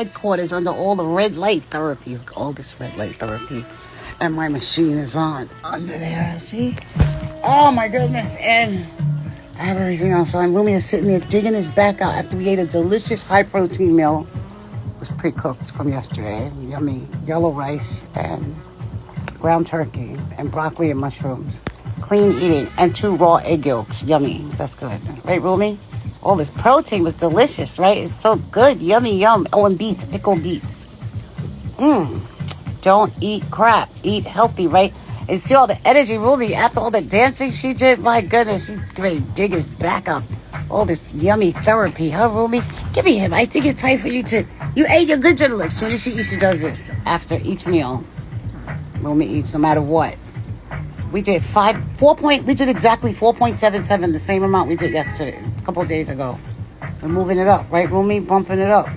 headquarters under all the red light therapy. Look, all this red light therapy. And my machine is on under there, see? Oh my goodness. And I have everything else. So Rumi is sitting there digging his back out after we ate a delicious high protein meal. It was pre-cooked from yesterday. Yummy yellow rice and ground turkey and broccoli and mushrooms. Clean eating. And 2 raw egg yolks. Yummy. That's good. Right, Rumi? All this protein was delicious, right? It's so good. Yummy, yum. Oh, and beets. Pickled beets. Don't eat crap. Eat healthy, right? And see all the energy, Rumi, after all the dancing she did. My goodness, she ready to dig his back up. All this yummy therapy, huh, Rumi? Give me him. I think it's time for you to... You ate your good journal. As soon as she eats, she does this. After each meal, Rumi eats no matter what. We did we did exactly 4.77, the same amount we did yesterday, a couple of days ago. We're moving it up, right, Rumi? Bumping it up.